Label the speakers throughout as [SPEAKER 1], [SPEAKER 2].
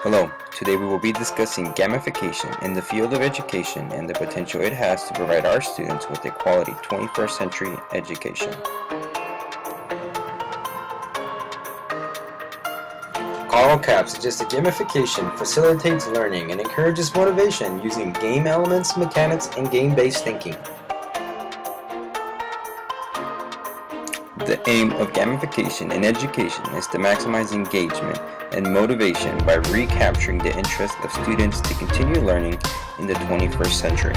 [SPEAKER 1] Hello, today we will be discussing gamification in the field of education and the potential it has to provide our students with a quality 21st century education. Carl Kapp suggests that gamification facilitates learning and encourages motivation using game elements, mechanics, and game-based thinking. The aim of gamification in education is to maximize engagement and motivation by recapturing the interest of students to continue learning in the 21st century.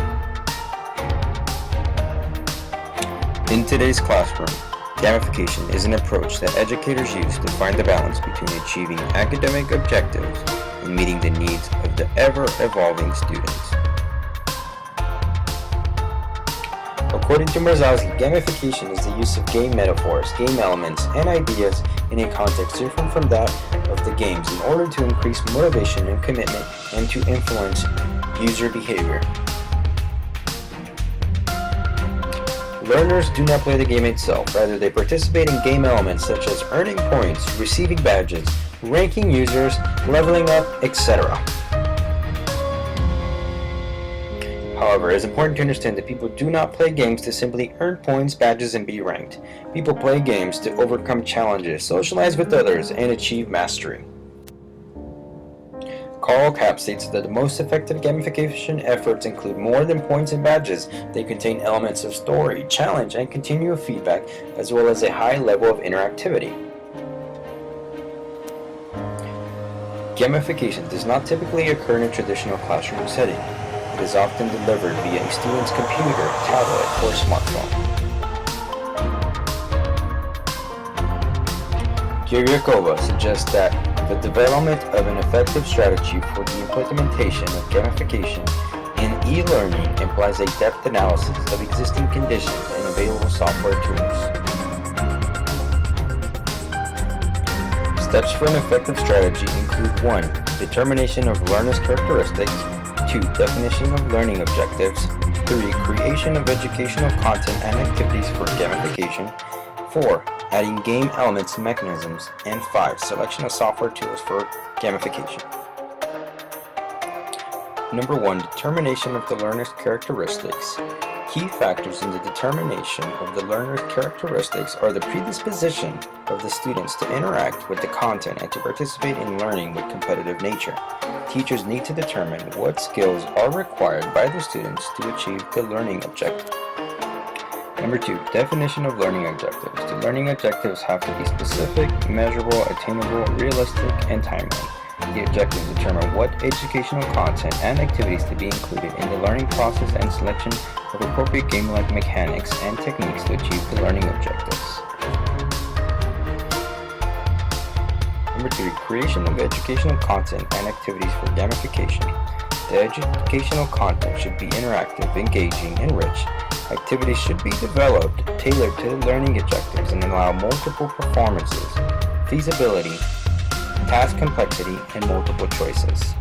[SPEAKER 1] In today's classroom, gamification is an approach that educators use to find the balance between achieving academic objectives and meeting the needs of the ever-evolving students. According to Marzowski, gamification is the use of game metaphors, game elements, and ideas in a context different from that of the games in order to increase motivation and commitment and to influence user behavior. Learners do not play the game itself, rather they participate in game elements such as earning points, receiving badges, ranking users, leveling up, etc. However, it is important to understand that people do not play games to simply earn points, badges, and be ranked. People play games to overcome challenges, socialize with others, and achieve mastery. Carl Kapp states that the most effective gamification efforts include more than points and badges. They contain elements of story, challenge, and continual feedback, as well as a high level of interactivity. Gamification does not typically occur in a traditional classroom setting. It is often delivered via a student's computer, tablet, or smartphone. Kiryakova suggests that the development of an effective strategy for the implementation of gamification in e-learning implies a depth analysis of existing conditions and available software tools. Steps for an effective strategy include 1. Determination of learners' characteristics, 2. Definition of learning objectives, 3. Creation of educational content and activities for gamification, 4. Adding game elements and mechanisms, and 5. Selection of software tools for gamification. Number 1. Determination of the learner's characteristics. Key factors in the determination of the learner's characteristics are the predisposition of the students to interact with the content and to participate in learning with competitive nature. Teachers need to determine what skills are required by the students to achieve the learning objective. Number 2. Definition of learning objectives. The learning objectives have to be specific, measurable, attainable, realistic, and timely. The objectives determine what educational content and activities to be included in the learning process and selection of appropriate game-like mechanics and techniques to achieve the learning objectives. Number 3. Creation of educational content and activities for gamification. The educational content should be interactive, engaging, and rich. Activities should be developed, tailored to the learning objectives, and allow multiple performances, feasibility, task complexity, and multiple choices.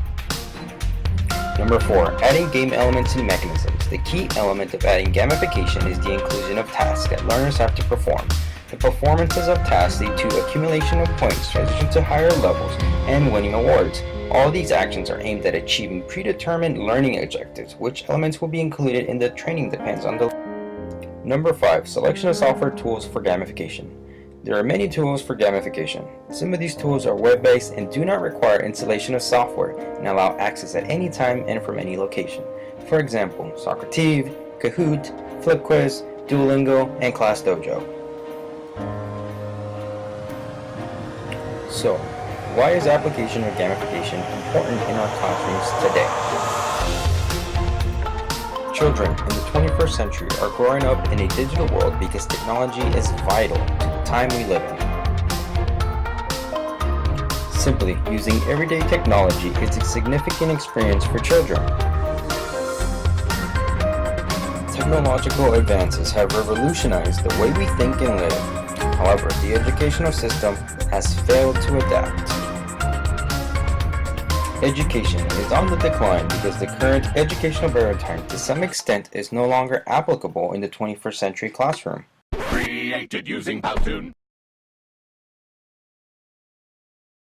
[SPEAKER 1] Number 4. Adding game elements and mechanisms. The key element of adding gamification is the inclusion of tasks that learners have to perform. The performances of tasks lead to accumulation of points, transition to higher levels, and winning awards. All these actions are aimed at achieving predetermined learning objectives. Which elements will be included in the training depends on the... Number 5. Selection of software tools for gamification. There are many tools for gamification. Some of these tools are web-based and do not require installation of software and allow access at any time and from any location. For example, Socrative, Kahoot, FlipQuiz, Duolingo, and ClassDojo. So, why is application of gamification important in our classrooms today? Children in the 21st century are growing up in a digital world because technology is vital to the time we live in. Simply, using everyday technology is a significant experience for children. Technological advances have revolutionized the way we think and live. However, the educational system has failed to adapt. Education is on the decline because the current educational paradigm to some extent is no longer applicable in the 21st century classroom.
[SPEAKER 2] Created using Powtoon.